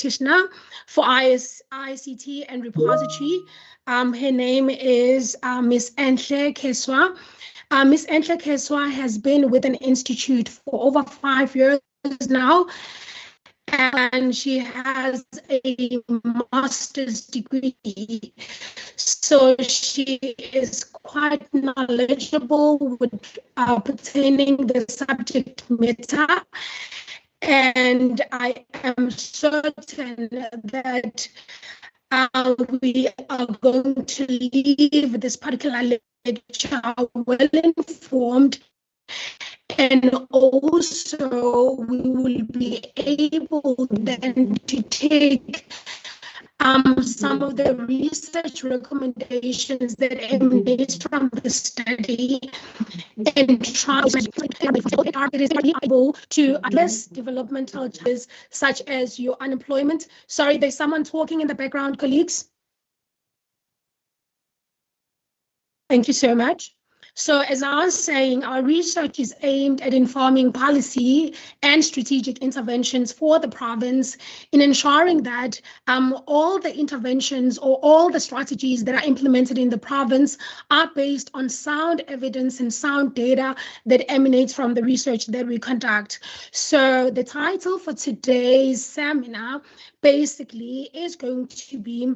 practitioner for ICT and repository. Her name is Miss Enhle Keswa. Miss Enhle Keswa has been with an institute for over 5 years now, and she has a master's degree. So she is quite knowledgeable with pertaining the subject matter. And I am certain that we are going to leave this particular lecture well informed, and also we will be able then to take some of the research recommendations that emanate from the study and try to able to address developmental challenges such as your unemployment. Sorry, there's someone talking in the background, colleagues. Thank you so much. So as I was saying, our research is aimed at informing policy and strategic interventions for the province in ensuring that all the interventions or all the strategies that are implemented in the province are based on sound evidence and sound data that emanates from the research that we conduct. So the title for today's seminar basically is going to be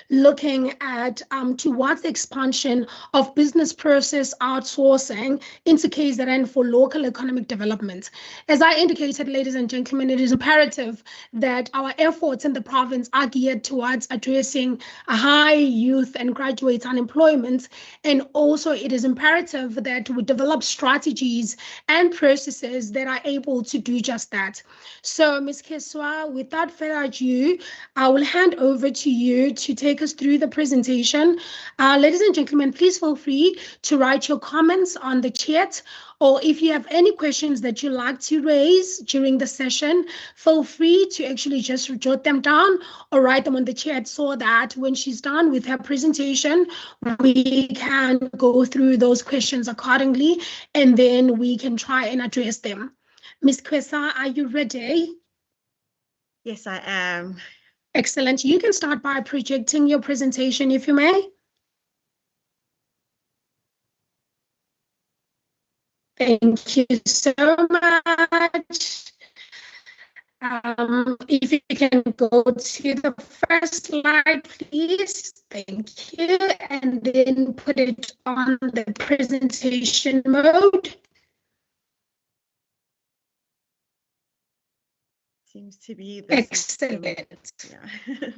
looking at towards the expansion of business process outsourcing into KZN for local economic development. As I indicated, ladies and gentlemen, it is imperative that our efforts in the province are geared towards addressing a high youth and graduate unemployment. And also it is imperative that we develop strategies and processes that are able to do just that. So Ms. Keswa, without further ado, I will hand over to you to take us through the presentation. Ladies and gentlemen, please feel free to write your comments on the chat, or if you have any questions that you'd like to raise during the session, feel free to actually just jot them down or write them on the chat so that when she's done with her presentation, we can go through those questions accordingly, and then we can try and address them. Ms. Kwesa, are you ready? Yes, I am. Excellent. You can start by projecting your presentation, if you may. Thank you so much. If you can go to the first slide, please. Thank you. And then put it on the presentation mode. Seems to be the excellent. Yeah.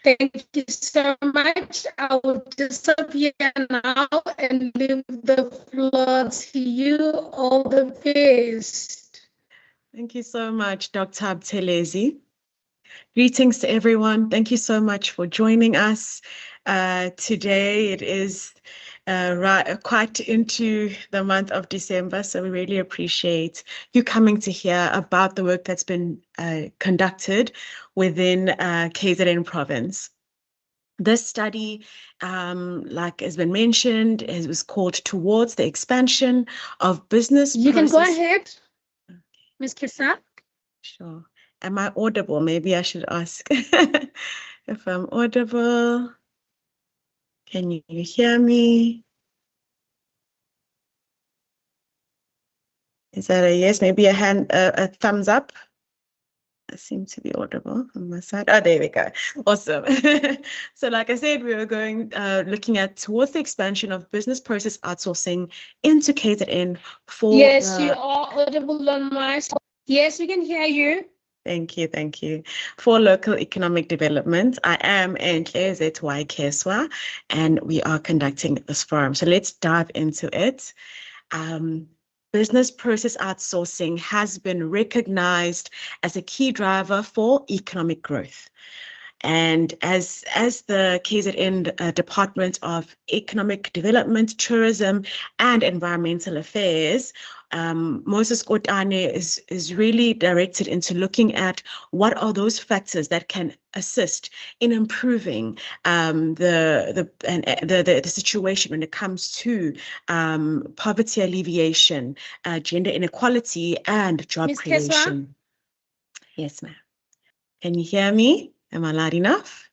Thank you so much. I will disappear now and leave the floor to you. All the best. Thank you so much, Dr. Abtelezi. Greetings to everyone. Thank you so much for joining us. Today it is quite into the month of December, so we really appreciate you coming to hear about the work that's been conducted within KZN province. This study, like has been mentioned, it was called Towards the Expansion of Business You Process. can go ahead, Ms. Kisa. Sure. Am I audible? Maybe I should ask if I'm audible. Can you hear me? Is that a yes? Maybe a thumbs up. I seem to be audible on my side. Oh, there we go. Awesome. So like I said, we were looking at towards the expansion of business process outsourcing into KZN for... Yes, you are audible on my side. Yes, we can hear you. Thank you, thank you. For local economic development, I am Enhle Zetwai Keswa, and we are conducting this forum. So let's dive into it. Business process outsourcing has been recognized as a key driver for economic growth. And as the KZN Department of Economic Development, Tourism and Environmental Affairs, Moses Kotane is really directed into looking at what are those factors that can assist in improving the situation when it comes to poverty alleviation, gender inequality, and job Ms. creation. Keswa? Yes, ma'am. Can you hear me? Am I loud enough?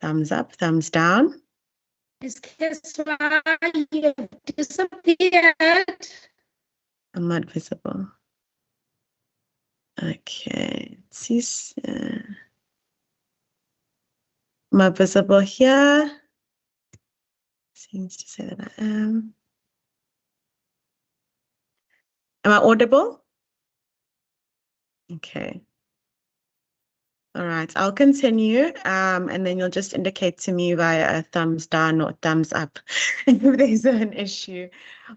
Thumbs up, thumbs down. Is Keswa, you disappeared. I'm not visible. Okay. Am I visible here? Seems to say that I am. Am I audible? Okay. All right, I'll continue, and then you'll just indicate to me via a thumbs down or thumbs up if there's an issue.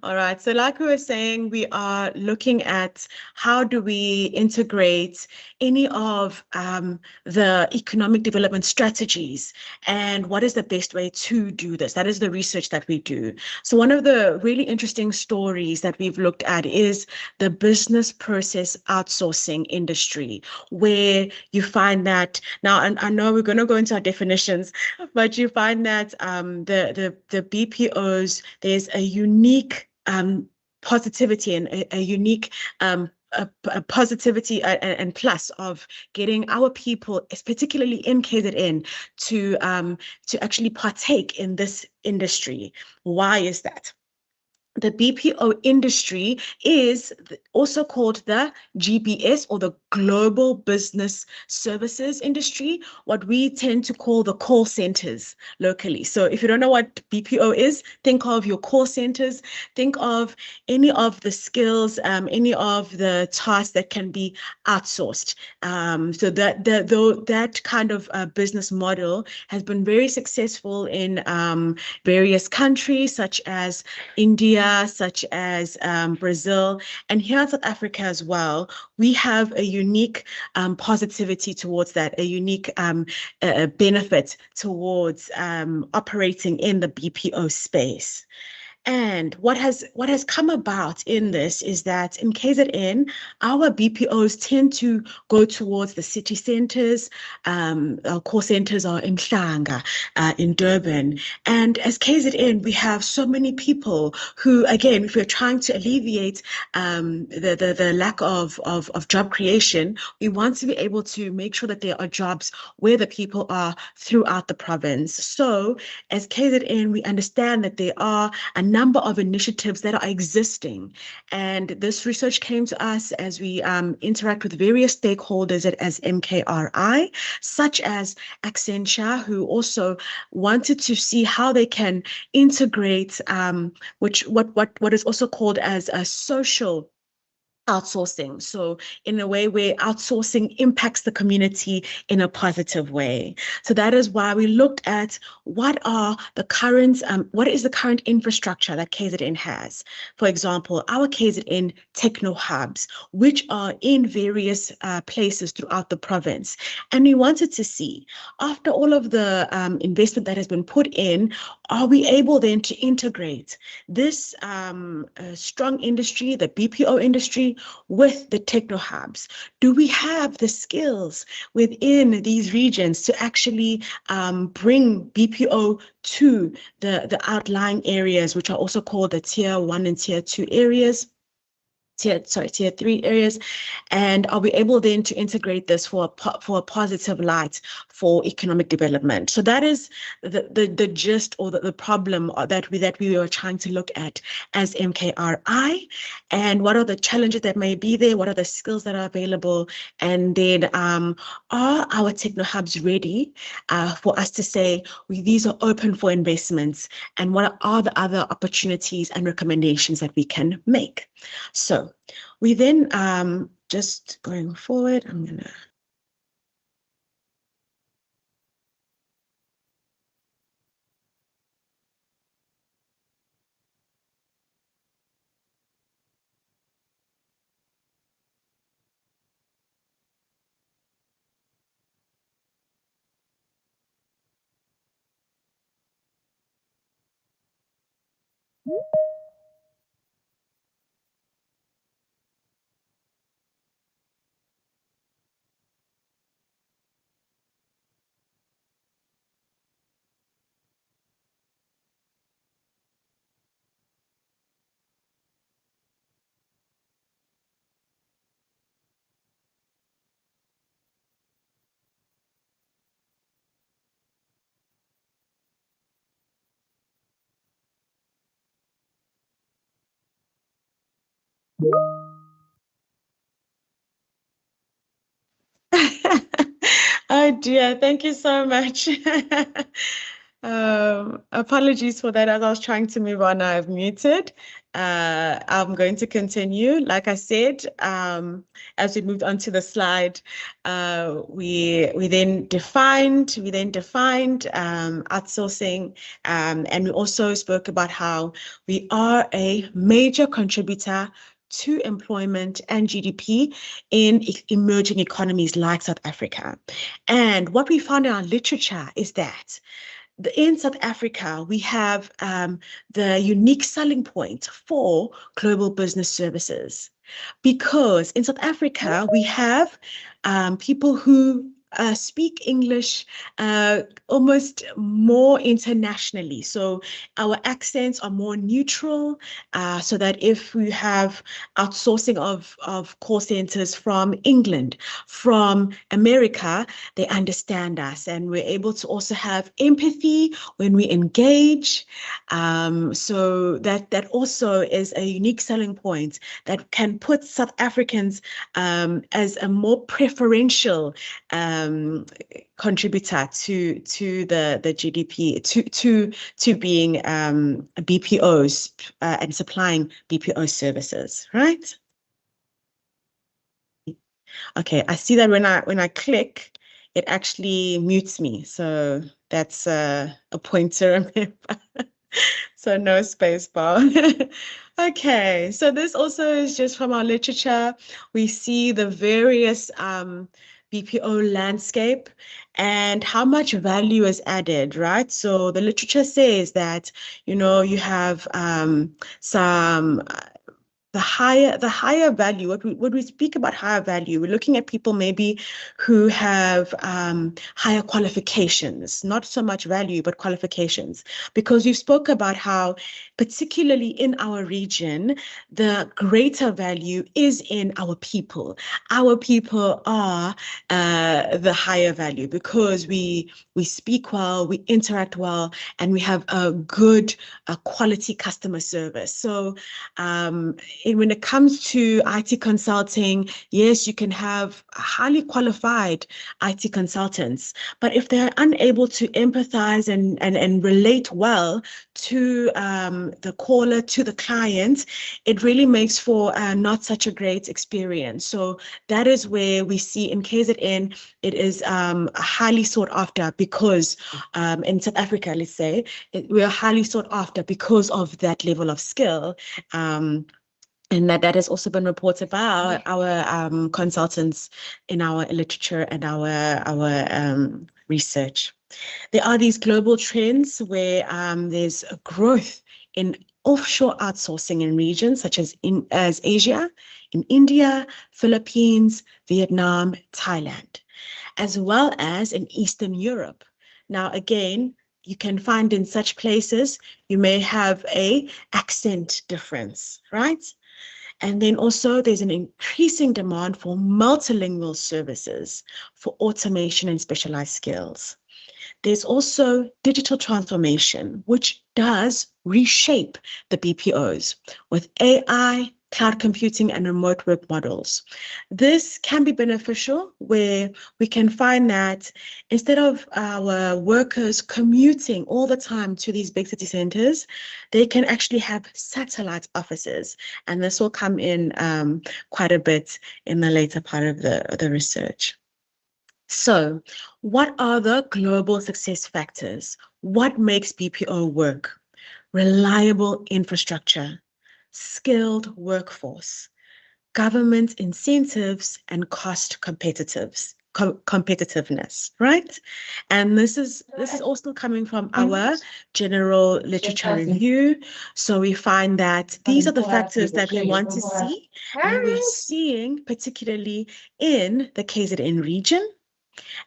All right, so like we were saying, we are looking at how do we integrate any of the economic development strategies and what is the best way to do this. That is the research that we do. So one of the really interesting stories that we've looked at is the business process outsourcing industry, where you find that now, and I know we're going to go into our definitions, but you find that the BPOs, there's a unique positivity and a unique a positivity and plus of getting our people, particularly in KZN, to actually partake in this industry. Why is that? The BPO industry is also called the GBS, or the Global Business Services industry, what we tend to call the call centers locally. So if you don't know what BPO is, think of your call centers, think of any of the skills, any of the tasks that can be outsourced. So that kind of business model has been very successful in various countries such as India, such as Brazil, and here in South Africa as well. We have a unique positivity towards that, a unique benefit towards operating in the BPO space. And what has come about in this is that in KZN, our BPOs tend to go towards the city centers. Our core centers are in Hlanga, in Durban. And as KZN, we have so many people who, again, if we're trying to alleviate the lack of job creation, we want to be able to make sure that there are jobs where the people are throughout the province. So as KZN, we understand that there are a number of initiatives that are existing. And this research came to us as we interact with various stakeholders as MKRI, such as Accenture, who also wanted to see how they can integrate what is also called as a social outsourcing. So in a way where outsourcing impacts the community in a positive way. So that is why we looked at what is the current infrastructure that KZN has. For example, our KZN techno hubs, which are in various places throughout the province. And we wanted to see, after all of the investment that has been put in, are we able then to integrate this strong industry, the BPO industry, with the techno hubs? Do we have the skills within these regions to actually bring BPO to the outlying areas, which are also called the tier 1 and tier 2 areas? Tier 3 areas, and are we able then to integrate this for a positive light for economic development? So that is the gist, or the problem that we were trying to look at as MKRI, and what are the challenges that may be there, what are the skills that are available, and then are our techno hubs ready for us to say these are open for investments, and what are the other opportunities and recommendations that we can make? So we then, just going forward, I'm going to Oh dear, thank you so much. Apologies for that. As I was trying to move on, I've muted. I'm going to continue. Like I said, as we moved on to the slide, we then defined outsourcing, and we also spoke about how we are a major contributor to employment and GDP in emerging economies like South Africa. And what we found in our literature is that in South Africa, we have the unique selling point for global business services. Because in South Africa, we have people who speak English almost more internationally. So our accents are more neutral, so that if we have outsourcing of call centers from England, from America, they understand us, and we're able to also have empathy when we engage. So that also is a unique selling point that can put South Africans as a more preferential contributor to the GDP, to being BPOs and supplying BPO services, right? Okay, I see that when I click, it actually mutes me. So that's a point to remember. So no space bar. Okay, so this also is just from our literature. We see the various BPO landscape and how much value is added, right? So the literature says that, you know, you have some the higher value. When we speak about higher value, we're looking at people maybe who have higher qualifications, not so much value, but qualifications. Because you spoke about how, particularly in our region, the greater value is in our people. Our people are the higher value because we speak well, we interact well, and we have a good quality customer service. So when it comes to IT consulting, yes, you can have highly qualified IT consultants, but if they're unable to empathize and relate well to the caller, to the client, it really makes for not such a great experience. So that is where we see in KZN, it is highly sought after because in South Africa, let's say, we are highly sought after because of that level of skill. And that has also been reported by our consultants in our literature and our research. There are these global trends where there's a growth in offshore outsourcing in regions such as Asia, in India, Philippines, Vietnam, Thailand, as well as in Eastern Europe. Now, again, you can find in such places, you may have an accent difference, right? And then also there's an increasing demand for multilingual services for automation and specialized skills. There's also digital transformation, which does reshape the BPOs with AI, cloud computing, and remote work models. This can be beneficial where we can find that instead of our workers commuting all the time to these big city centers, they can actually have satellite offices. And this will come in quite a bit in the later part of the research. So, what are the global success factors? What makes BPO work? Reliable infrastructure, skilled workforce, government incentives, and cost competitiveness, right? And this is also coming from our general literature review. So we find that these are the factors that we want to see, and we're seeing particularly in the KZN region,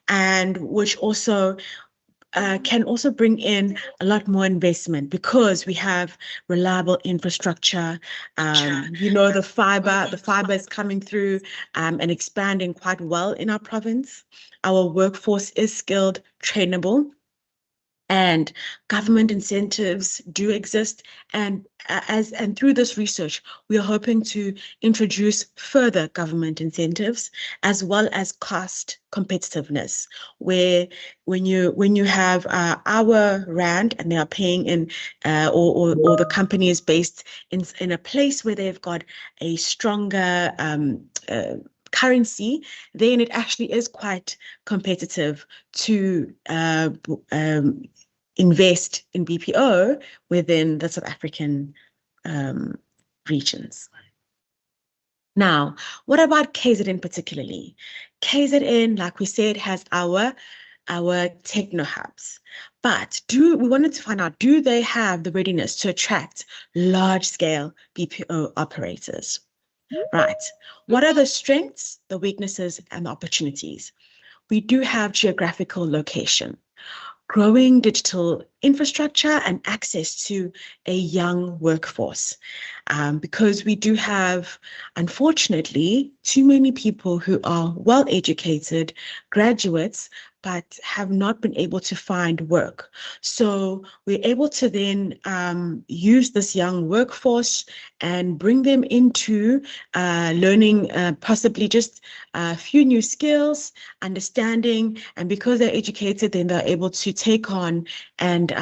and which also can also bring in a lot more investment because we have reliable infrastructure. The fiber is coming through and expanding quite well in our province. Our workforce is skilled, trainable. And government incentives do exist, and through this research, we are hoping to introduce further government incentives as well as cost competitiveness, where when you have our rand and they are paying in, or the company is based in a place where they've got a stronger currency, then it actually is quite competitive to invest in BPO within the South African regions. Now, what about KZN particularly? KZN, like we said, has our techno hubs, but we wanted to find out, do they have the readiness to attract large-scale BPO operators? Right. What are the strengths, the weaknesses, and the opportunities? We do have geographical location, growing digital infrastructure, and access to a young workforce. Because we do have, unfortunately, too many people who are well-educated, graduates, but have not been able to find work. So we're able to then use this young workforce and bring them into learning possibly just a few new skills, understanding, and because they're educated, then they're able to take on and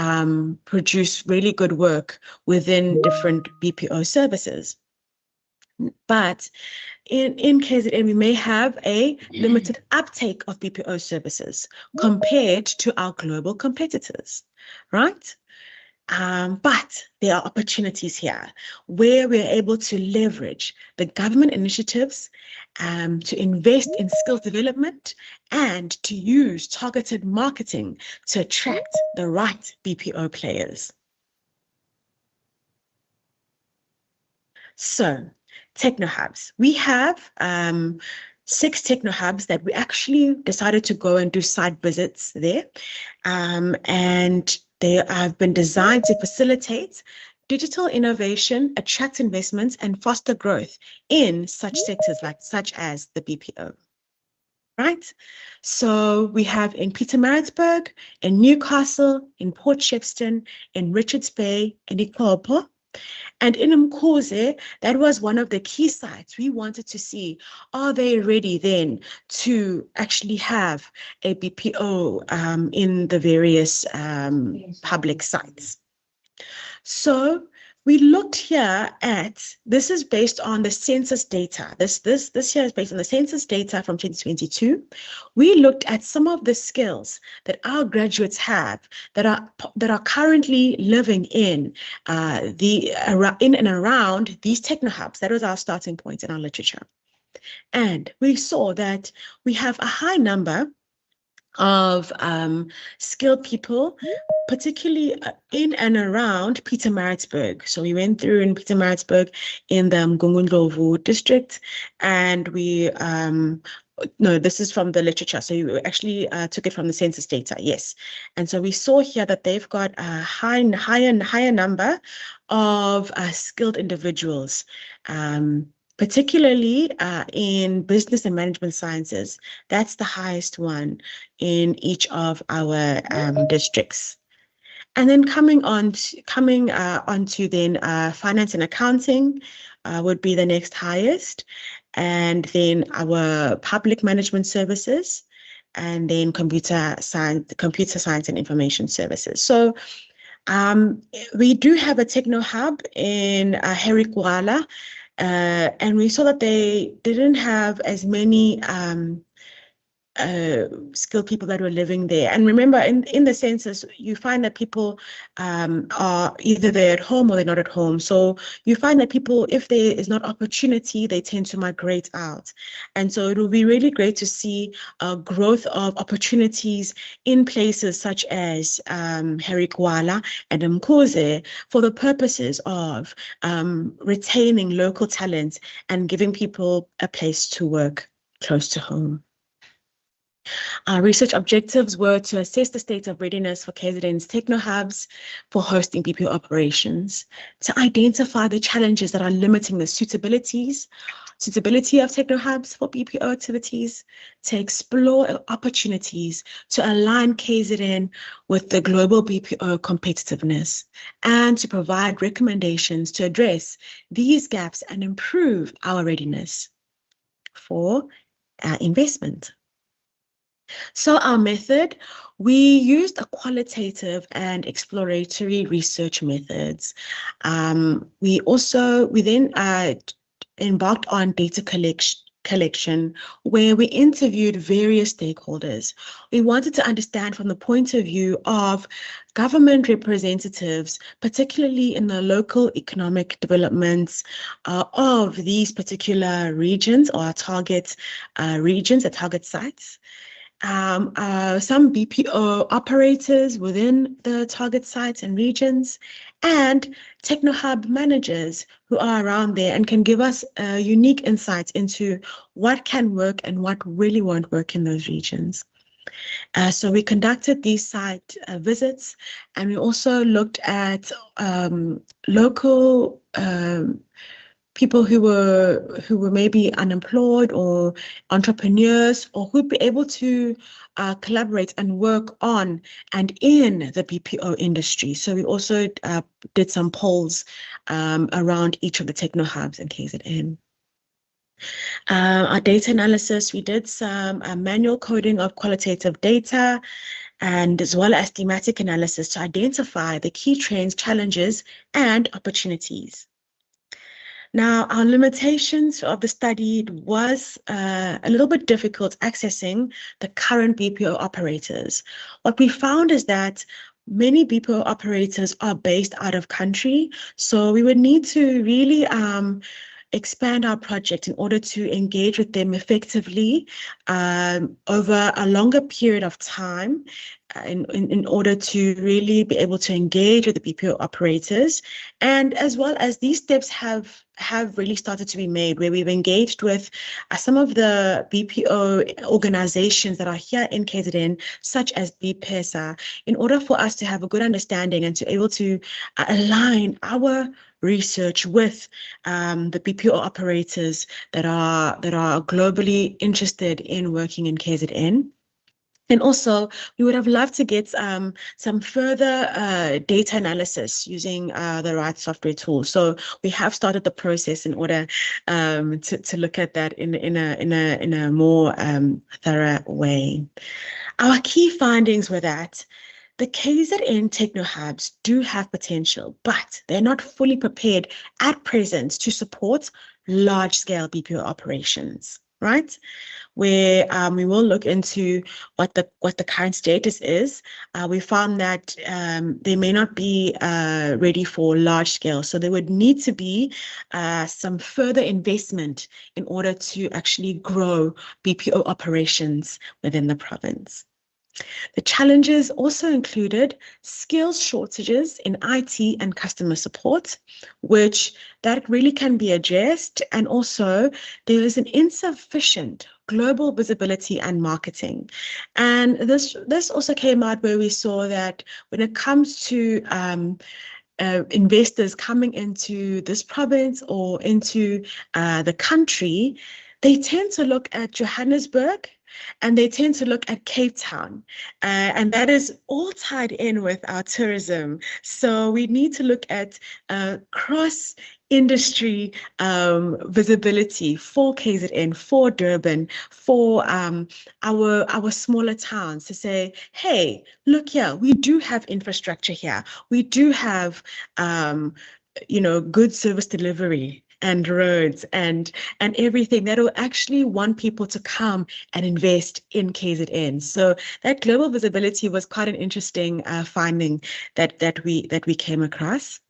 produce really good work within different BPO services. But in KZN, we may have a limited uptake of BPO services compared to our global competitors, right? But there are opportunities here where we're able to leverage the government initiatives to invest in skills development and to use targeted marketing to attract the right BPO players. So, techno hubs. We have 6 techno hubs that we actually decided to go and do site visits there. And they have been designed to facilitate digital innovation, attract investments, and foster growth in such sectors such as the BPO. Right? So we have in Pietermaritzburg, in Newcastle, in Port Shepstone, in Richards Bay, and Ikopo. And in Umkhuze, that was one of the key sites. We wanted to see, are they ready then to actually have a BPO in the various public sites? So we looked here at, this is based on the census data. This here is based on the census data from 2022. We looked at some of the skills that our graduates have that are currently living in in and around these techno hubs. That was our starting point in our literature. And we saw that we have a high number of skilled people, particularly in and around Pietermaritzburg. So we went through in Pietermaritzburg in the Mgungundlovu district, and we no, this is from the literature. So you actually took it from the census data, yes. And so we saw here that they've got a higher number of skilled individuals, particularly in business and management sciences. That's the highest one in each of our districts. And then coming on to then finance and accounting would be the next highest, and then our public management services, and then computer science and information services. So we do have a techno hub in Herigwala, and we saw that they didn't have as many skilled people that were living there. And remember, in the census, you find that people are either they're at home or they're not at home. So you find that people, if there is not opportunity, they tend to migrate out. And so it will be really great to see a growth of opportunities in places such as Herigwala and Umkhuze for the purposes of retaining local talent and giving people a place to work close to home. Our research objectives were to assess the state of readiness for KZN's techno hubs for hosting BPO operations, to identify the challenges that are limiting the suitability of techno hubs for BPO activities, to explore opportunities to align KZN with the global BPO competitiveness, and to provide recommendations to address these gaps and improve our readiness for investment. So our method, we used a qualitative and exploratory research methods. We then embarked on data collection where we interviewed various stakeholders. We wanted to understand from the point of view of government representatives, particularly in the local economic developments of these particular regions or our target regions, our target sites. Some BPO operators within the target sites and regions, and TechnoHub managers who are around there and can give us unique insights into what can work and what really won't work in those regions. So we conducted these site visits, and we also looked at local people who were maybe unemployed or entrepreneurs, or who'd be able to collaborate and work on and in the BPO industry. So we also did some polls around each of the techno hubs in KZN. Our data analysis, we did some manual coding of qualitative data, and as well as thematic analysis to identify the key trends, challenges, and opportunities. Now, our limitations of the study was a little bit difficult accessing the current BPO operators. What we found is that many BPO operators are based out of country, so we would need to really expand our project in order to engage with them effectively over a longer period of time in order to really be able to engage with the BPO operators. And as well as these steps have really started to be made, where we've engaged with some of the BPO organizations that are here in KZN, such as BPESA, in order for us to have a good understanding and to be able to align our research with the BPO operators that are globally interested in working in KZN. And also, we would have loved to get some further data analysis using the right software tool. So we have started the process in order to look at that in a more thorough way. Our key findings were that the KZN techno hubs do have potential, but they're not fully prepared at present to support large-scale BPO operations, right? Where we will look into what the current status is. We found that they may not be ready for large scale, so there would need to be some further investment in order to actually grow BPO operations within the province. The challenges also included skills shortages in IT and customer support, which that really can be addressed. And also there is an insufficient global visibility and marketing. And this also came out where we saw that when it comes to investors coming into this province or into the country, they tend to look at Johannesburg and they tend to look at Cape Town, and that is all tied in with our tourism. So we need to look at cross-industry visibility for KZN, for Durban, for our smaller towns, to say, hey, look here, we do have infrastructure here. We do have, good service delivery and roads and everything that will actually want people to come and invest in KZN. So that global visibility was quite an interesting finding that we came across.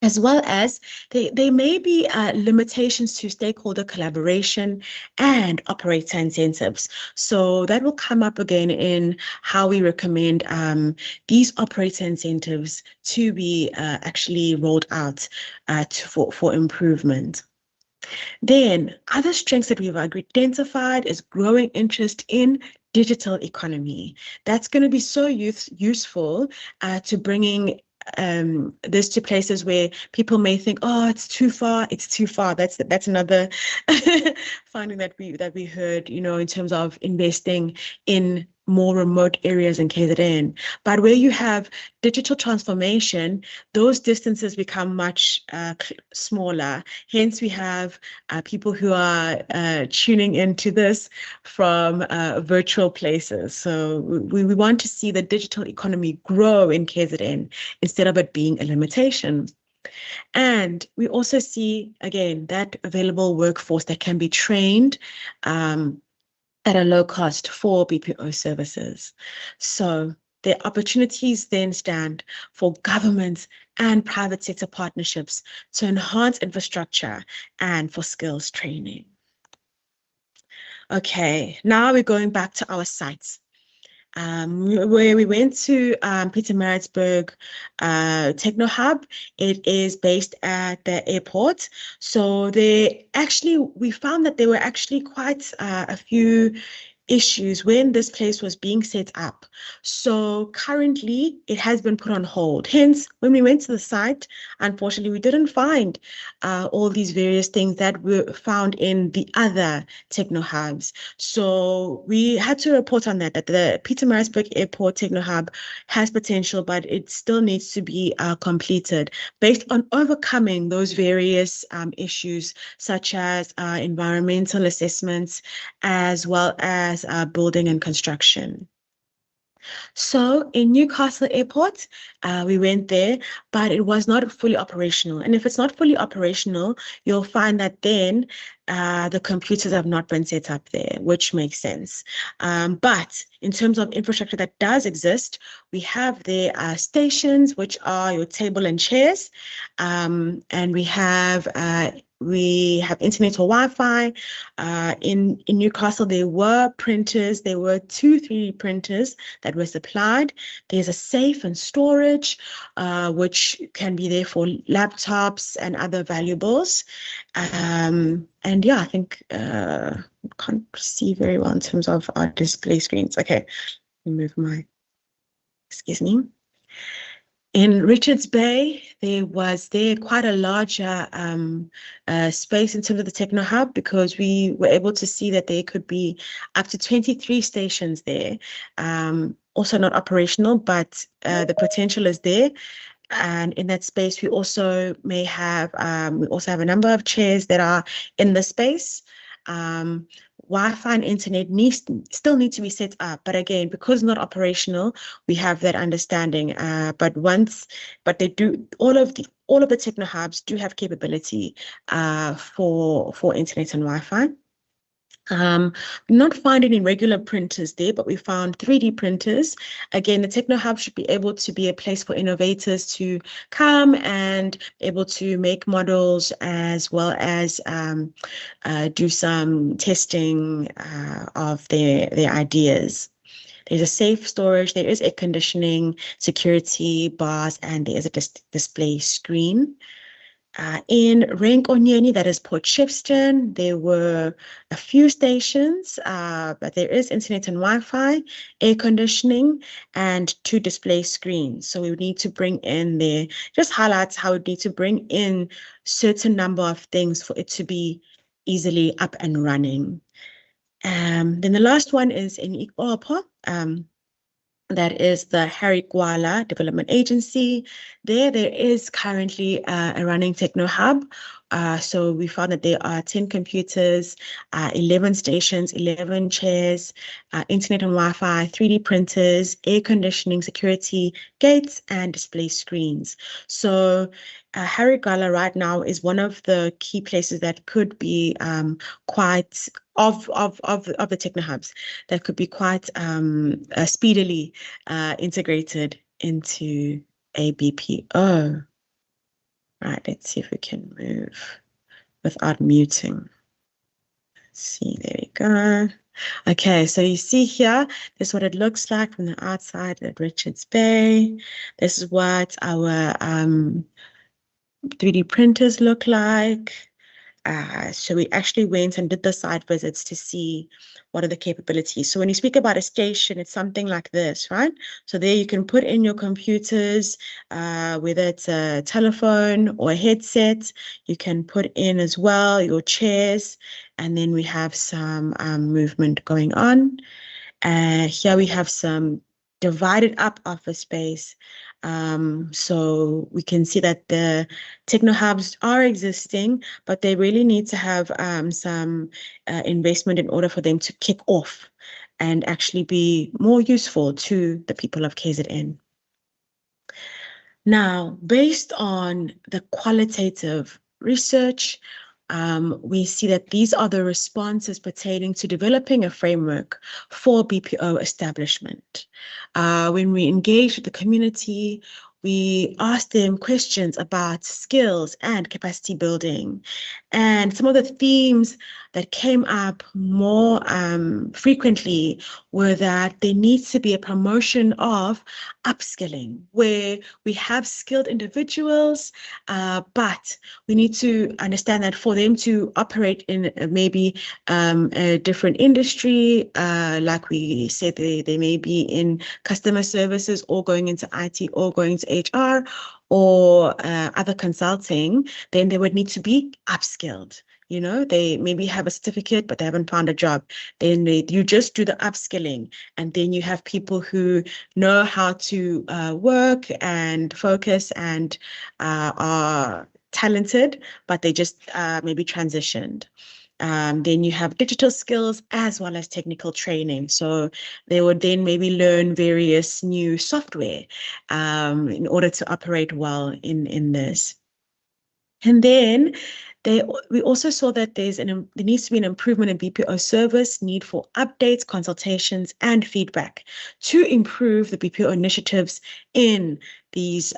As well as there may be limitations to stakeholder collaboration and operator incentives. So that will come up again in how we recommend these operator incentives to be actually rolled out for improvement. Then other strengths that we've identified is growing interest in digital economy. That's going to be so useful to bringing this to places where people may think, oh, it's too far. It's too far. That's another finding that we heard, in terms of investing in more remote areas in KZN. But where you have digital transformation, those distances become much smaller. Hence, we have people who are tuning into this from virtual places. So we want to see the digital economy grow in KZN instead of it being a limitation. And we also see, again, that available workforce that can be trained at a low cost for BPO services. So the opportunities then stand for government and private sector partnerships to enhance infrastructure and for skills training. Okay, now we're going back to our sites. Where we went to Pietermaritzburg Techno Hub. It is based at the airport. So we found that there were actually quite a few issues when this place was being set up. So currently it has been put on hold. Hence, when we went to the site, unfortunately, we didn't find all these various things that were found in the other techno hubs. So we had to report on that the Pietermaritzburg Airport Techno Hub has potential, but it still needs to be completed based on overcoming those various issues, such as environmental assessments, as well as building and construction. So in Newcastle Airport, we went there, but it was not fully operational. And if it's not fully operational, you'll find that then the computers have not been set up there, which makes sense. But in terms of infrastructure that does exist, we have there stations, which are your table and chairs, and we have internet or Wi-Fi. In Newcastle, there were printers. There were 2 3D printers that were supplied. There's a safe and storage, which can be there for laptops and other valuables. And yeah, I think can't see very well in terms of our display screens. Okay, remove my, excuse me. In Richards Bay, there was quite a larger space in terms of the Techno Hub, because we were able to see that there could be up to 23 stations there. Also not operational, but the potential is there. And in that space, we also have a number of chairs that are in the space. Wi-Fi and internet still need to be set up, but again, because not operational, we have that understanding. But they do, all of the techno hubs do have capability for internet and Wi-Fi. Not finding any regular printers there, but we found 3D printers. Again, the Techno Hub should be able to be a place for innovators to come and able to make models, as well as do some testing of their ideas. There's a safe storage, there is air conditioning, security bars, and there is a display screen. In Rank-Onyeni, that is Port Shepstone, there were a few stations, but there is internet and Wi-Fi, air conditioning, and 2 display screens. So we would need to bring in there, just highlights how we need to bring in certain number of things for it to be easily up and running. Then the last one is in Ikapa. That is the Harry Gwala Development Agency. There is currently a running Techno Hub. So we found that there are 10 computers, 11 stations, 11 chairs, internet and Wi-Fi, 3D printers, air conditioning, security, gates, and display screens. So Harry Gwala right now is one of the key places that could be quite of the techno hubs that could be quite speedily integrated into a BPO. Right, let's see if we can move without muting. Let's see, there we go. Okay, so you see here, this is what it looks like from the outside at Richards Bay. This is what our 3D printers look like. So we actually went and did the site visits to see what are the capabilities. So when you speak about a station, it's something like this, right? So there you can put in your computers, whether it's a telephone or a headset. You can put in as well your chairs, and then we have some movement going on. Here we have some divided up office space. So we can see that the techno hubs are existing, but they really need to have some investment in order for them to kick off and actually be more useful to the people of KZN. Now, based on the qualitative research, we see that these are the responses pertaining to developing a framework for BPO establishment. When we engage with the community, we ask them questions about skills and capacity building. And some of the themes that came up more frequently were that there needs to be a promotion of upskilling, where we have skilled individuals, but we need to understand that for them to operate in maybe a different industry, like we said, they may be in customer services or going into IT or going to HR or other consulting, then they would need to be upskilled. You know, they maybe have a certificate, but they haven't found a job. Then you just do the upskilling, and then you have people who know how to work and focus and are talented, but they just maybe transitioned. Then you have digital skills as well as technical training. So they would then maybe learn various new software in order to operate well in this. And then we also saw that there needs to be an improvement in BPO service, need for updates, consultations, and feedback to improve the BPO initiatives in these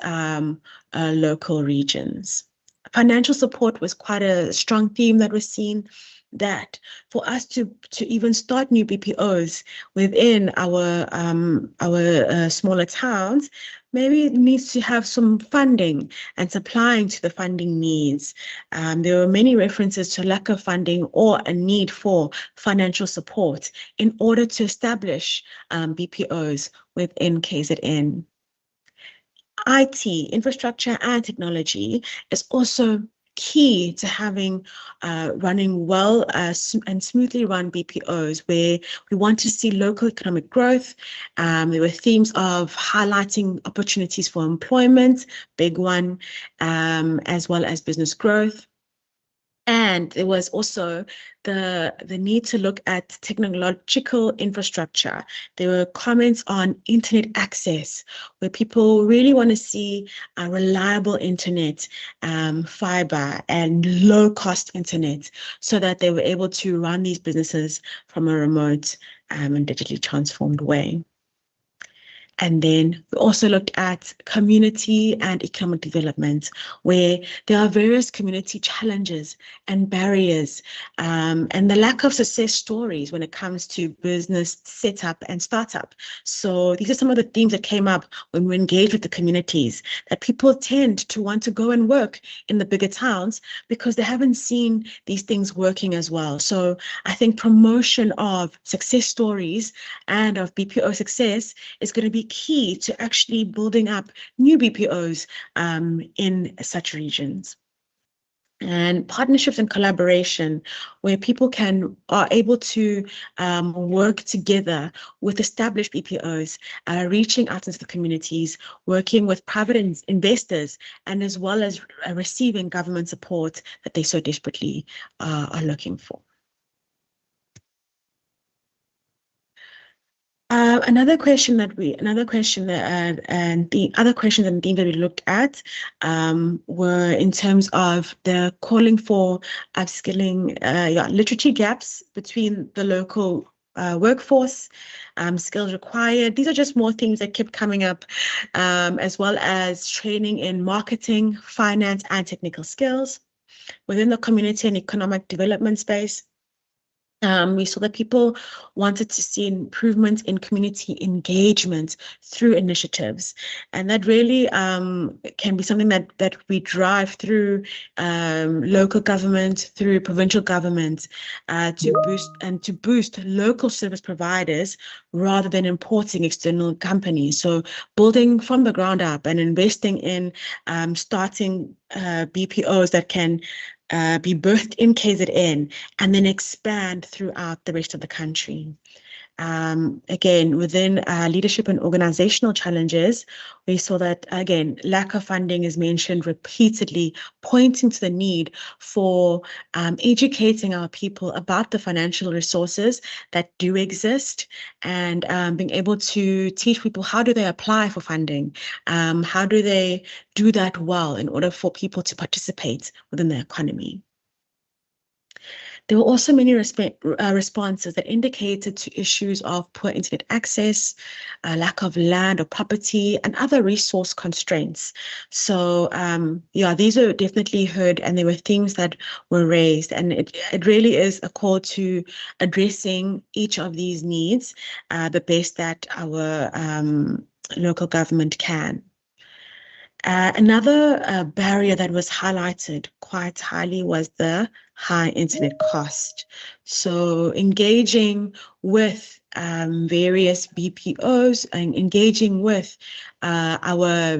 local regions. Financial support was quite a strong theme that was seen, that for us to even start new BPOs within our smaller towns, maybe it needs to have some funding and supplying to the funding needs. There were many references to lack of funding or a need for financial support in order to establish BPOs within KZN. IT, infrastructure and technology, is also key to having running well and smoothly run BPOs, where we want to see local economic growth. There were themes of highlighting opportunities for employment, big one, as well as business growth. And there was also the need to look at technological infrastructure. There were comments on internet access, where people really want to see a reliable internet, fiber, and low-cost internet, so that they were able to run these businesses from a remote and digitally transformed way. And then we also looked at community and economic development, where there are various community challenges and barriers, and the lack of success stories when it comes to business setup and startup. So these are some of the themes that came up when we engaged with the communities, that people tend to want to go and work in the bigger towns because they haven't seen these things working as well. So I think promotion of success stories and of BPO success is going to be key to actually building up new BPOs in such regions. And partnerships and collaboration, where people are able to work together with established BPOs, reaching out into the communities, working with private investors, and as well as receiving government support that they so desperately are looking for. Another question and the other questions and themes that we looked at were in terms of the calling for upskilling, literacy gaps between the local workforce, skills required. These are just more things that kept coming up, as well as training in marketing, finance, and technical skills within the community and economic development space. We saw that people wanted to see improvements in community engagement through initiatives, and that really can be something that we drive through local government, through provincial government, to boost local service providers rather than importing external companies. So building from the ground up and investing in starting BPOs that can be birthed in KZN and then expand throughout the rest of the country. Again, within leadership and organizational challenges, we saw that, again, lack of funding is mentioned repeatedly, pointing to the need for educating our people about the financial resources that do exist, and being able to teach people how do they apply for funding, how do they do that well in order for people to participate within the economy. There were also many responses that indicated to issues of poor internet access, lack of land or property, and other resource constraints. So yeah, these are definitely heard, and there were themes that were raised, and it really is a call to addressing each of these needs the best that our local government can. Another barrier that was highlighted quite highly was the high internet cost. So engaging with various BPOs and engaging with our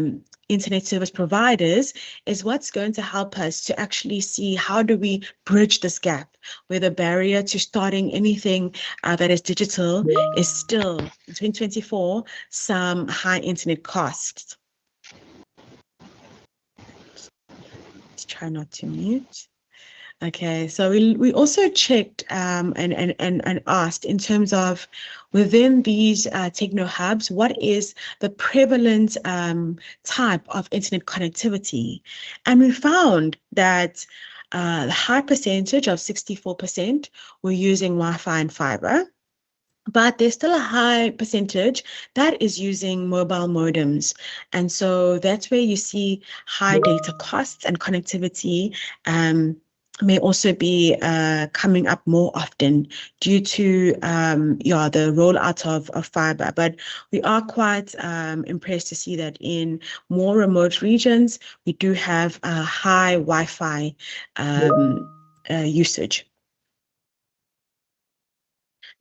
internet service providers is what's going to help us to actually see how do we bridge this gap where the barrier to starting anything that is digital is still, in 2024, some high internet costs. Try not to mute. Okay, so we also checked and asked in terms of within these techno hubs, what is the prevalent type of internet connectivity? And we found that the high percentage of 64% were using Wi-Fi and fiber. But there's still a high percentage that is using mobile modems. And so that's where you see high data costs, and connectivity may also be coming up more often due to the rollout of fiber. But we are quite impressed to see that in more remote regions, we do have high Wi-Fi usage.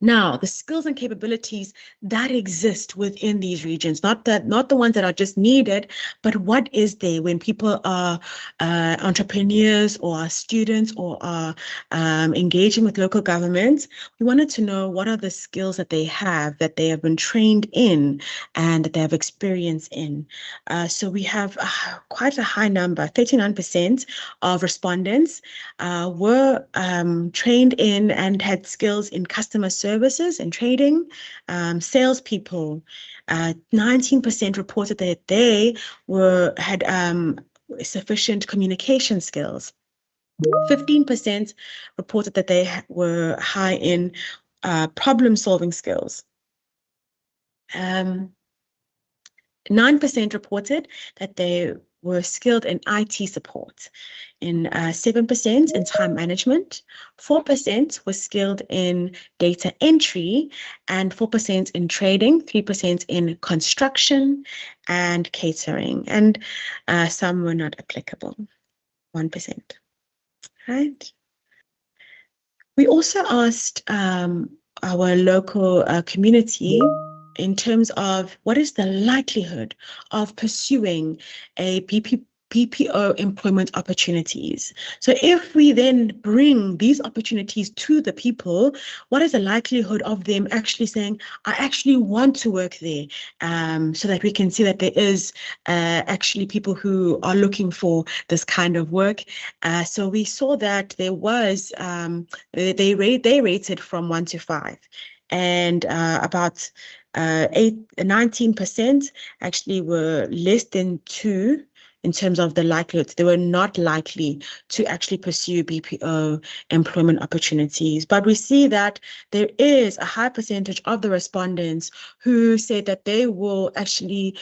Now, the skills and capabilities that exist within these regions, not the ones that are just needed, but what is there when people are entrepreneurs or are students or are engaging with local governments. We wanted to know what are the skills that they have been trained in and that they have experience in. So we have quite a high number, 39% of respondents were trained in and had skills in customer services and trading. Salespeople, 19% reported that they had sufficient communication skills. 15% reported that they were high in problem-solving skills. 9% reported that they were skilled in IT support, in 7% in time management, 4% was skilled in data entry, and 4% in trading, 3% in construction and catering, and some were not applicable, 1%. Right. We also asked our local community in terms of what is the likelihood of pursuing a BPO employment opportunities. So if we then bring these opportunities to the people, what is the likelihood of them actually saying, I actually want to work there, so that we can see that there is actually people who are looking for this kind of work. So we saw that there was, they rated from 1 to 5, and about 19% actually were less than 2 in terms of the likelihood. They were not likely to actually pursue BPO employment opportunities. But we see that there is a high percentage of the respondents who said that they will actually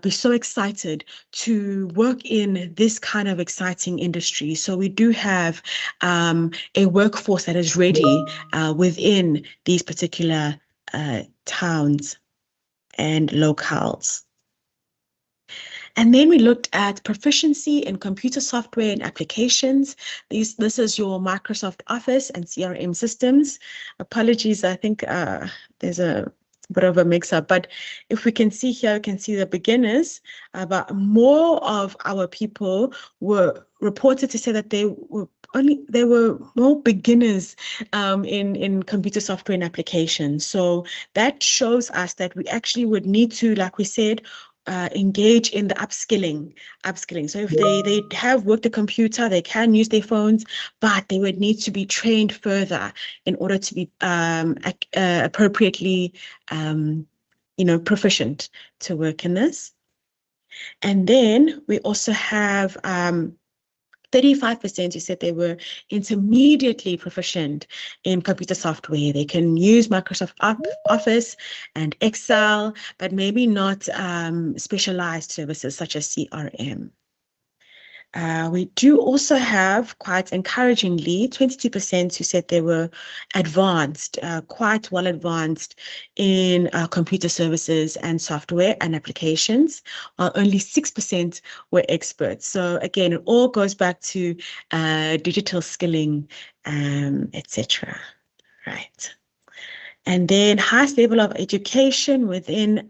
be so excited to work in this kind of exciting industry. So we do have a workforce that is ready within these particular towns and locales. And then we looked at proficiency in computer software and applications. This is your Microsoft Office and CRM systems. Apologies, I think there's a bit of a mix-up, but if we can see here, we can see the beginners, but more of our people were reported to say that they were more beginners in computer software and applications. So that shows us that we actually would need to, like we said, engage in the upskilling. So if they have worked the computer, they can use their phones, but they would need to be trained further in order to be appropriately, proficient to work in this. And then we also have 35% who said they were intermediately proficient in computer software. They can use Microsoft Office and Excel, but maybe not specialized services such as CRM. We do also have, quite encouragingly, 22% who said they were advanced, quite well advanced in computer services and software and applications, while only 6% were experts. So again, it all goes back to digital skilling, etc. Right. And then highest level of education within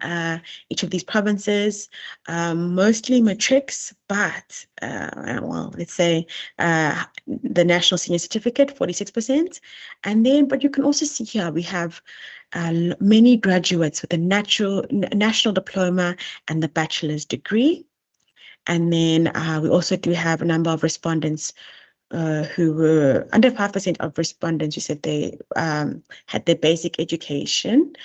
each of these provinces, mostly matrics, but, let's say the National Senior Certificate, 46%. And then, but you can also see here, we have many graduates with a national diploma and the bachelor's degree. And then we also do have a number of respondents who were under 5% of respondents who said they had their basic education.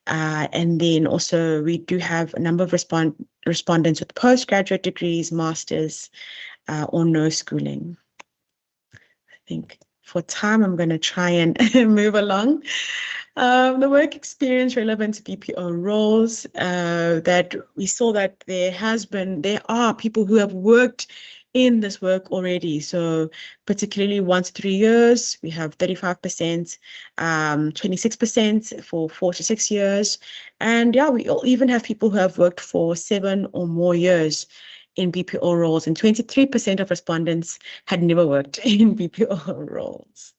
And then also we do have a number of respondents with postgraduate degrees, masters, or no schooling. I think for time, I'm going to try and move along. The work experience relevant to BPO roles, that we saw that there are people who have worked in this work already. So particularly 1 to 3 years, we have 35%, 26% for 4 to 6 years. And yeah, we even have people who have worked for 7 or more years in BPO roles, and 23% of respondents had never worked in BPO roles.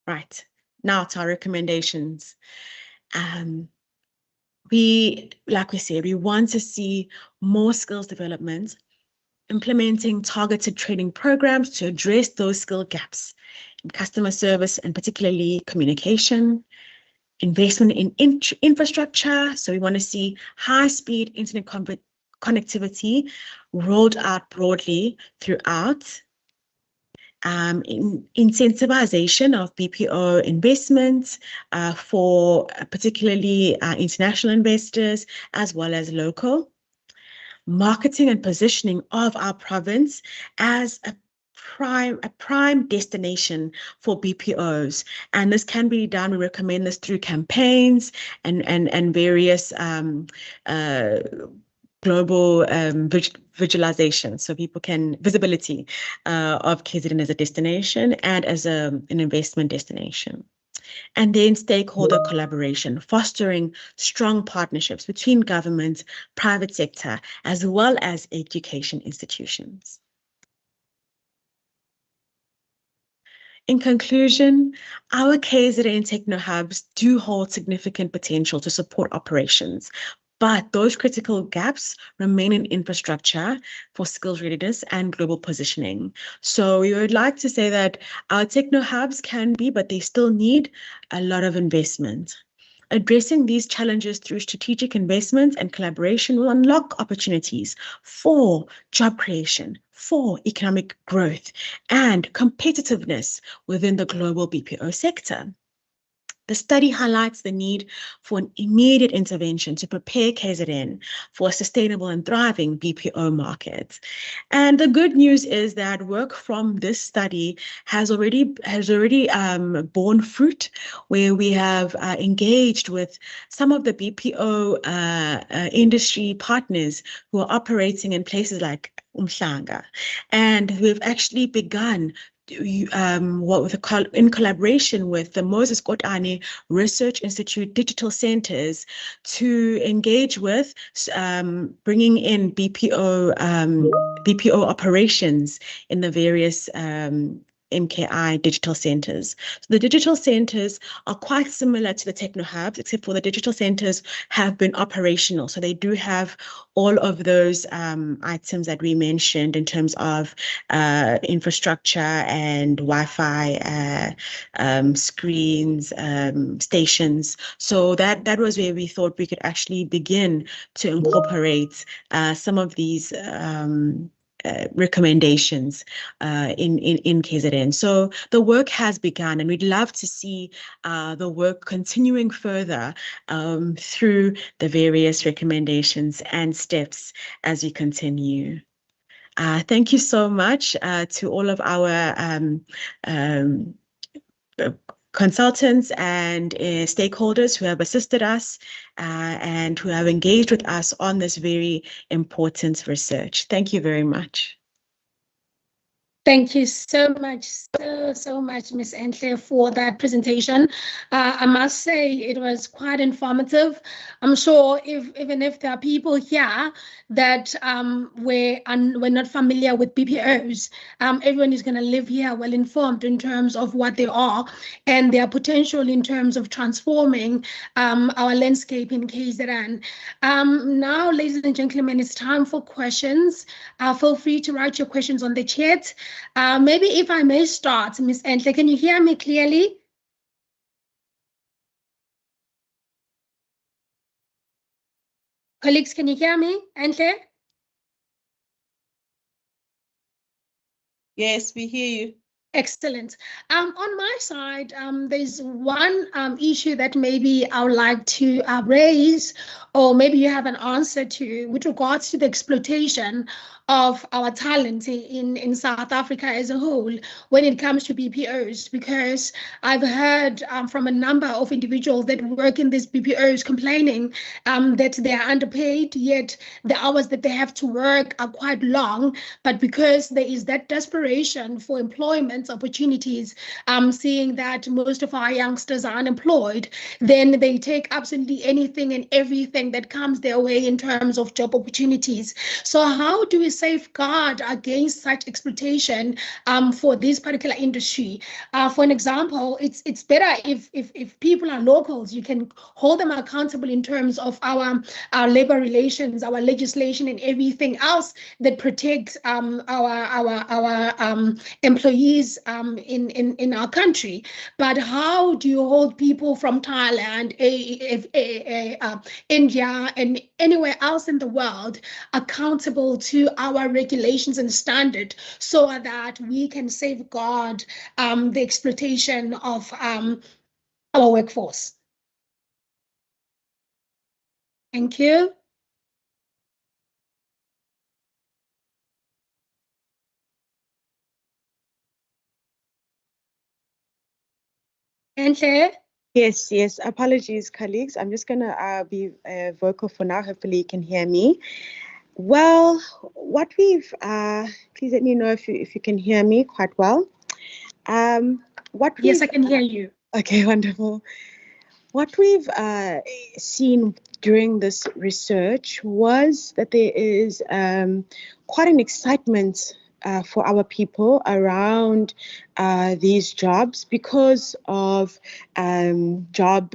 Right, now to our recommendations. Like we said, we want to see more skills development, implementing targeted training programs to address those skill gaps in customer service and particularly communication, investment in infrastructure. So we want to see high-speed internet connectivity rolled out broadly throughout, incentivization of BPO investments for particularly international investors as well as local, marketing and positioning of our province as a prime destination for BPOs. And this can be done, we recommend this through campaigns and various global visualization, so people can visibility of KZN as a destination and as an investment destination. And then stakeholder collaboration, fostering strong partnerships between government, private sector, as well as education institutions. In conclusion, our KZN Techno Hubs do hold significant potential to support operations, but those critical gaps remain in infrastructure for skills readiness and global positioning. So we would like to say that our techno hubs can be, but they still need a lot of investment. Addressing these challenges through strategic investment and collaboration will unlock opportunities for job creation, for economic growth, and competitiveness within the global BPO sector. The study highlights the need for an immediate intervention to prepare KZN for a sustainable and thriving BPO market. And the good news is that work from this study has already borne fruit, where we have engaged with some of the BPO industry partners who are operating in places like Umhlanga. And we've actually begun in collaboration with the Moses Kotane Research Institute digital centers to engage with bringing in BPO operations in the various MKI digital centers. So the digital centers are quite similar to the techno hubs, except for the digital centers have been operational. So they do have all of those items that we mentioned in terms of infrastructure and Wi-Fi screens, stations. So that was where we thought we could actually begin to incorporate some of these recommendations in KZN. So the work has begun, and we'd love to see the work continuing further through the various recommendations and steps as we continue. Thank you so much to all of our consultants and stakeholders who have assisted us and who have engaged with us on this very important research. Thank you very much. Thank you so much, so much, Ms. Entle, for that presentation. I must say it was quite informative. I'm sure even if there are people here that were not familiar with BPOs, everyone is going to live here well informed in terms of what they are and their potential in terms of transforming our landscape in KZN. Now, ladies and gentlemen, it's time for questions. Feel free to write your questions on the chat. Maybe if I may start, Ms. Entle, can you hear me clearly? Colleagues, can you hear me, Entle? Yes, we hear you. Excellent. On my side, there's one issue that maybe I would like to raise, or maybe you have an answer to, with regards to the exploitation of our talent in South Africa as a whole when it comes to BPOs, because I've heard from a number of individuals that work in these BPOs complaining that they are underpaid, yet the hours that they have to work are quite long, but because there is that desperation for employment opportunities, seeing that most of our youngsters are unemployed, then they take absolutely anything and everything that comes their way in terms of job opportunities. So how do we safeguard against such exploitation for this particular industry? For an example, it's better if people are locals, you can hold them accountable in terms of our labor relations, our legislation, and everything else that protects our employees in our country. But how do you hold people from Thailand, India, and anywhere else in the world accountable to our regulations and standard so that we can safeguard the exploitation of our workforce? Thank you. Entle? Yes. Apologies, colleagues. I'm just going to be vocal for now. Hopefully you can hear me. Well, what we've, please let me know if you can hear me quite well. Yes, I can hear you. Okay, wonderful. What we've seen during this research was that there is quite an excitement for our people around these jobs because of job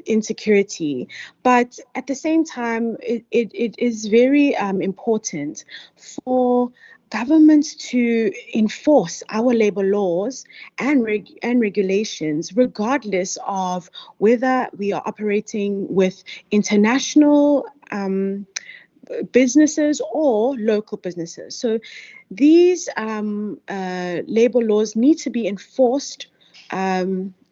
insecurity. But at the same time, it is very important for governments to enforce our labor laws and regulations, regardless of whether we are operating with international businesses or local businesses. So these labor laws need to be enforced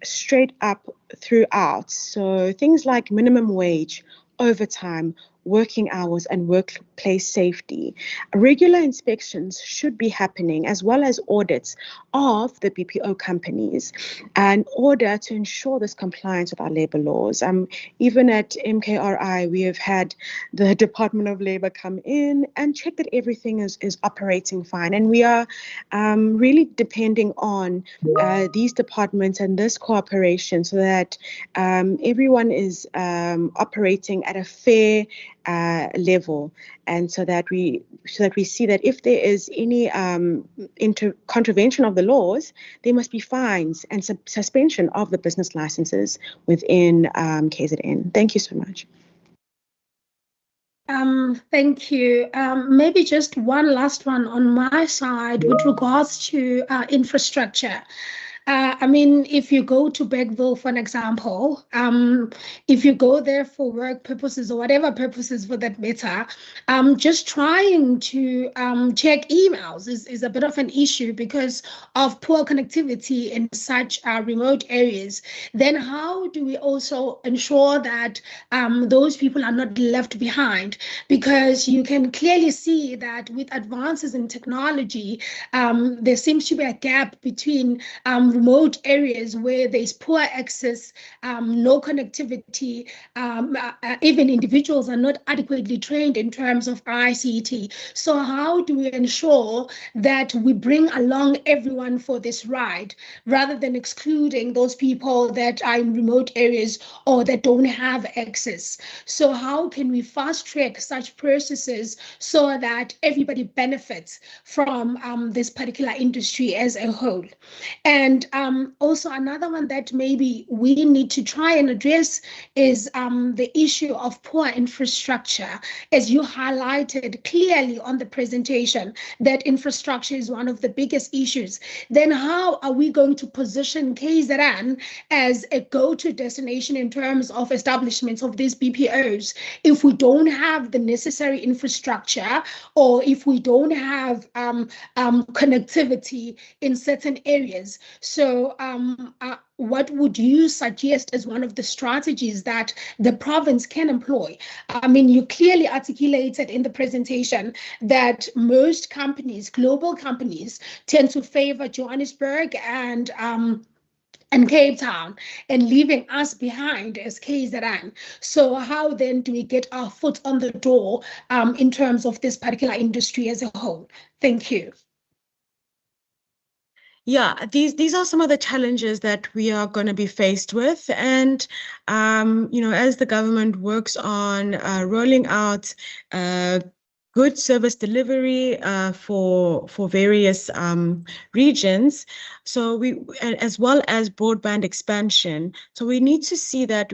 straight up throughout. So things like minimum wage, overtime, working hours, and workplace safety. Regular inspections should be happening, as well as audits of the BPO companies in order to ensure this compliance with our labor laws. Even at MKRI, we have had the Department of Labor come in and check that everything is operating fine. And we are really depending on these departments and this cooperation so that everyone is operating at a fair level, and so that we see that if there is any contravention of the laws, there must be fines and suspension of the business licenses within KZN. Thank you so much. Thank you. Maybe just one last one on my side with regards to infrastructure. I mean, if you go to Bergville, for an example, if you go there for work purposes or whatever purposes for that matter, just trying to check emails is a bit of an issue because of poor connectivity in such remote areas. Then how do we also ensure that those people are not left behind? Because you can clearly see that with advances in technology, there seems to be a gap between remote areas where there's poor access, no connectivity, even individuals are not adequately trained in terms of ICT. So how do we ensure that we bring along everyone for this ride rather than excluding those people that are in remote areas or that don't have access? So how can we fast track such processes so that everybody benefits from this particular industry as a whole? And also another one that maybe we need to try and address is the issue of poor infrastructure. As you highlighted clearly on the presentation, that infrastructure is one of the biggest issues. Then how are we going to position KZN as a go-to destination in terms of establishments of these BPOs if we don't have the necessary infrastructure or if we don't have connectivity in certain areas? So what would you suggest as one of the strategies that the province can employ? I mean, you clearly articulated in the presentation that most companies, global companies, tend to favor Johannesburg and Cape Town and leaving us behind as KZN. So how then do we get our foot on the door in terms of this particular industry as a whole? Thank you. Yeah, these are some of the challenges that we are going to be faced with. And, as the government works on rolling out good service delivery for various regions, so as well as broadband expansion. So we need to see that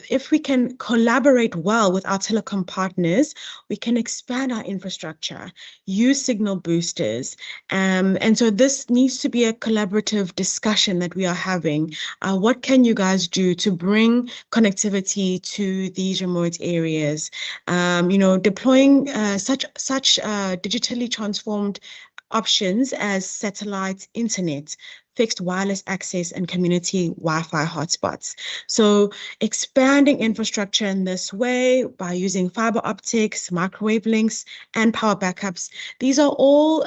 if we can collaborate well with our telecom partners, we can expand our infrastructure, use signal boosters. And so this needs to be a collaborative discussion that we are having. What can you guys do to bring connectivity to these remote areas? Deploying such digitally transformed options as satellite internet, fixed wireless access, and community Wi-Fi hotspots. So expanding infrastructure in this way by using fiber optics, microwave links, and power backups. These are all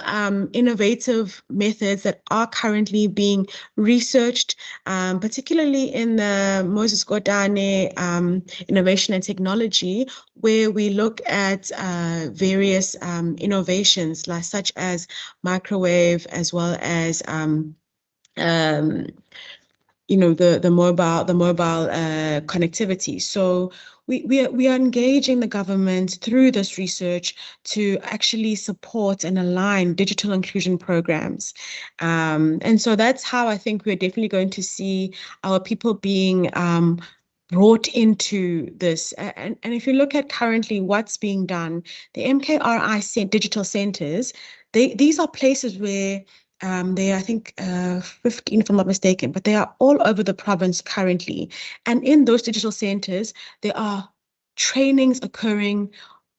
innovative methods that are currently being researched, particularly in the Moses Kotane Innovation and Technology, where we look at various innovations such as microwave, as well as the mobile connectivity. So we are engaging the government through this research to actually support and align digital inclusion programs. And so that's how I think we're definitely going to see our people being brought into this. And if you look at currently what's being done, the MKRI digital centers, these are places where they are, I think, 15, if I'm not mistaken, but they are all over the province currently. And in those digital centers, there are trainings occurring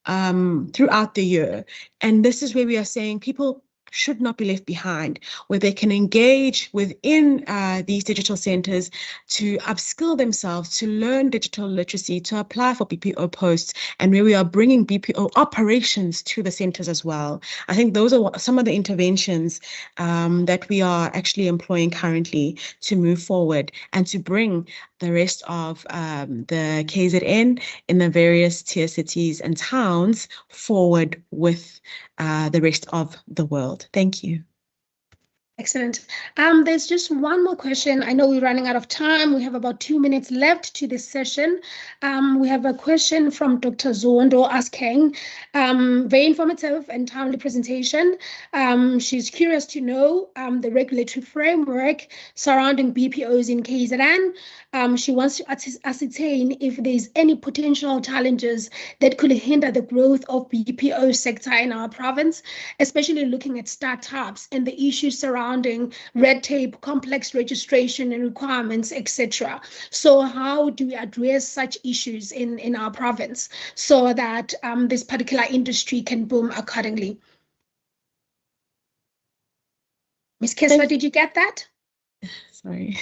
throughout the year. And this is where we are saying people should not be left behind, where they can engage within these digital centers to upskill themselves, to learn digital literacy, to apply for BPO posts, and where we are bringing BPO operations to the centers as well. I think those are some of the interventions that we are actually employing currently to move forward and to bring the rest of the KZN in the various tier cities and towns forward with the rest of the world. Thank you. Excellent. There's just one more question. I know we're running out of time. We have about 2 minutes left to this session. We have a question from Dr. Zondo asking, very informative and timely presentation. She's curious to know the regulatory framework surrounding BPOs in KZN. She wants to ascertain if there's any potential challenges that could hinder the growth of BPO sector in our province, especially looking at startups and the issues surrounding red tape, complex registration and requirements, etc. So how do we address such issues in our province so that this particular industry can boom accordingly? Ms. Kessler, did you get that? Sorry.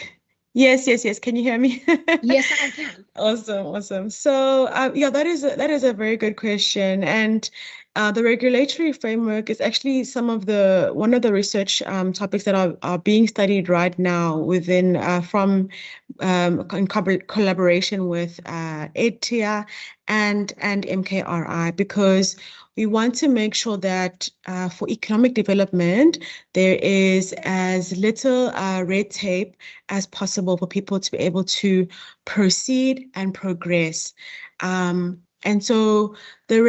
Yes. Can you hear me? Yes, I can. Awesome. So yeah, that is a very good question. And the regulatory framework is actually one of the research topics that are being studied right now within in collaboration with EDTIA and MKRI, because we want to make sure that for economic development, there is as little red tape as possible for people to be able to proceed and progress. And so the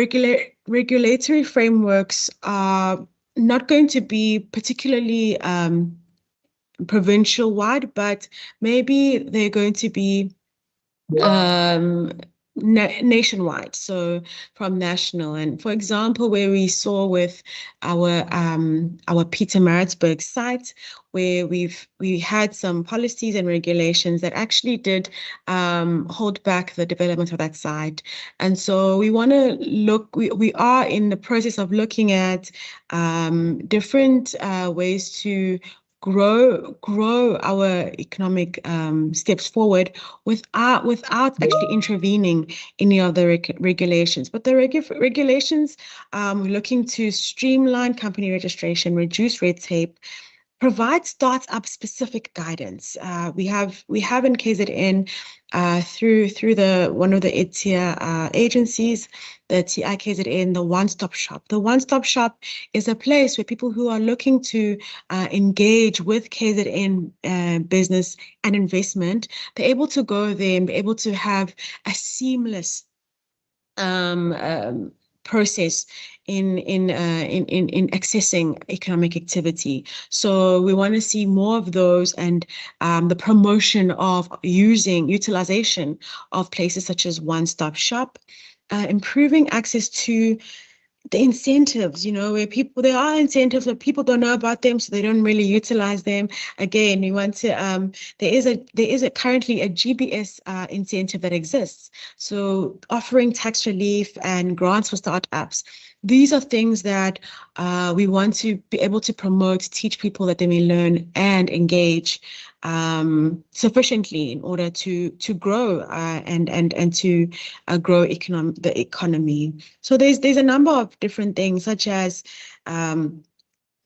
regulatory frameworks are not going to be particularly provincial-wide, but maybe they're going to be nationwide, so from national. And for example, where we saw with our Pietermaritzburg site, where we had some policies and regulations that actually did hold back the development of that site. And so we want to look, we are in the process of looking at different ways to grow our economic steps forward without actually intervening in any of the regulations. But the regulations, we're looking to streamline company registration, reduce red tape, provide startup specific guidance. We have in KZN through one of the EDTIA agencies, the TIKZN, the one-stop shop. The one-stop shop is a place where people who are looking to engage with KZN business and investment, they're able to go there and be able to have a seamless process in accessing economic activity. So we want to see more of those, and the promotion of utilization of places such as one-stop shop, improving access to the incentives, where there are incentives that people don't know about them, so they don't really utilize them. Again, we want to, there is currently a GBS incentive that exists. So offering tax relief and grants for startups. These are things that we want to be able to promote, teach people that they may learn and engage sufficiently in order to grow and to grow the economy. So there's a number of different things, such as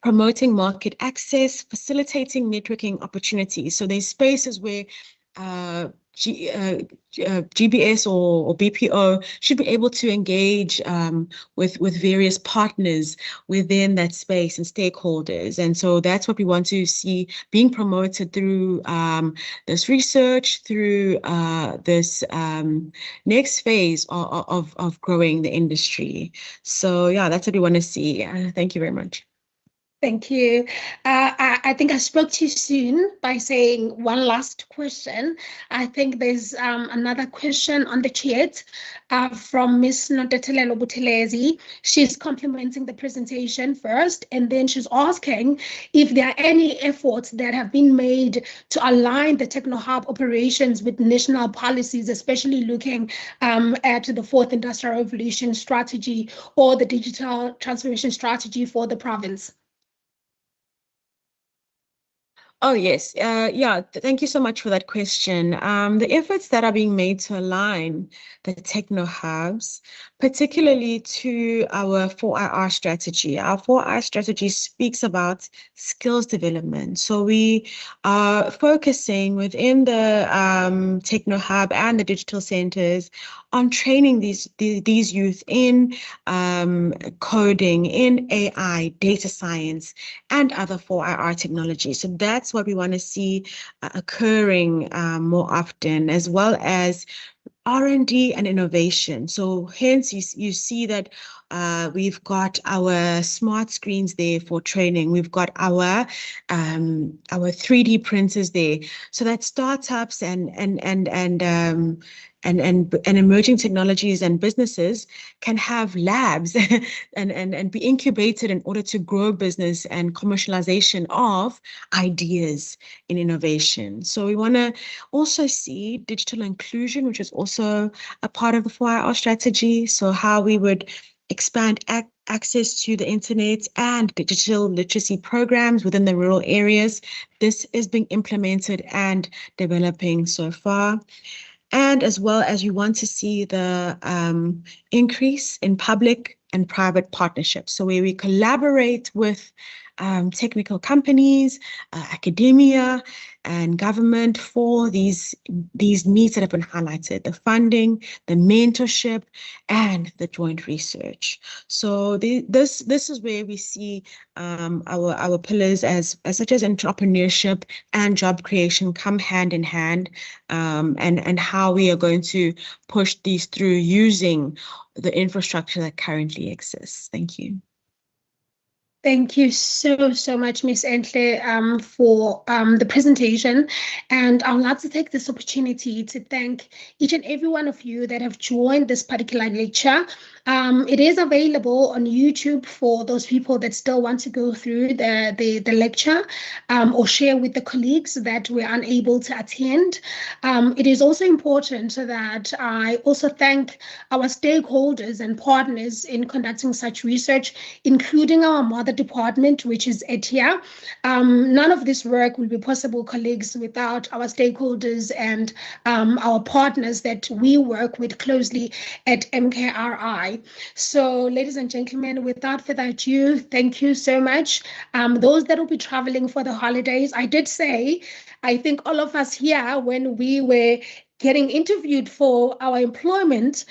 promoting market access, facilitating networking opportunities. So there's spaces where GBS or BPO should be able to engage with various partners within that space and stakeholders. And so that's what we want to see being promoted through this research, through this next phase of growing the industry. So yeah, that's what we want to see. Thank you very much. Thank you. I think I spoke too soon by saying one last question. I think there's another question on the chat from Ms. Notetelelo Buthelezi. She's complimenting the presentation first, and then she's asking if there are any efforts that have been made to align the Techno-Hub operations with national policies, especially looking at the Fourth Industrial Revolution strategy or the digital transformation strategy for the province. Oh, yes. Yeah, thank you so much for that question. The efforts that are being made to align the techno hubs, particularly to our 4IR strategy. Our 4IR strategy speaks about skills development. So we are focusing within the techno hub and the digital centers on training these youth in coding, in AI, data science, and other 4IR technologies. So that's what we want to see occurring more often, as well as R&D and innovation. So hence you see that we've got our smart screens there for training. We've got our 3D printers there, so that startups and emerging technologies and businesses can have labs and be incubated in order to grow business and commercialization of ideas in innovation. So we want to also see digital inclusion, which is also a part of the 4IR strategy. So how we would expand access to the internet and digital literacy programs within the rural areas. This is being implemented and developing so far. And as well as you want to see the increase in public and private partnerships. So where we collaborate with technical companies, academia, and government for these needs that have been highlighted: the funding, the mentorship, and the joint research. So this is where we see our pillars as such as entrepreneurship and job creation come hand in hand, and how we are going to push these through using the infrastructure that currently exists. Thank you. Thank you so much, Ms. Entle, for the presentation. And I would like to take this opportunity to thank each and every one of you that have joined this particular lecture. It is available on YouTube for those people that still want to go through the lecture or share with the colleagues that were unable to attend. It is also important that I also thank our stakeholders and partners in conducting such research, including our mother department, which is ETIA. None of this work will be possible, colleagues, without our stakeholders and our partners that we work with closely at MKRI. So, ladies and gentlemen, without further ado, thank you so much. Those that will be traveling for the holidays, I did say, I think all of us here, when we were getting interviewed for our employment,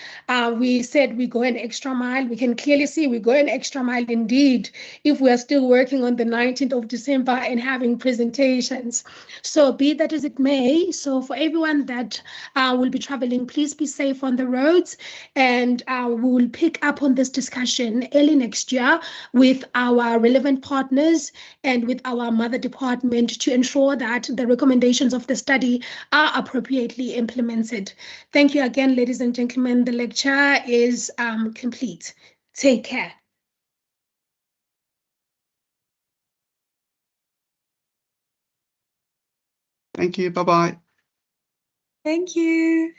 we said we go an extra mile. We can clearly see we go an extra mile indeed if we are still working on the 19th of December and having presentations. So be that as it may, so for everyone that will be traveling, please be safe on the roads, and we will pick up on this discussion early next year with our relevant partners and with our mother department to ensure that the recommendations of the study are appropriately implemented. Thank you again, ladies and gentlemen. The lecture is complete. Take care. Thank you. Bye-bye. Thank you.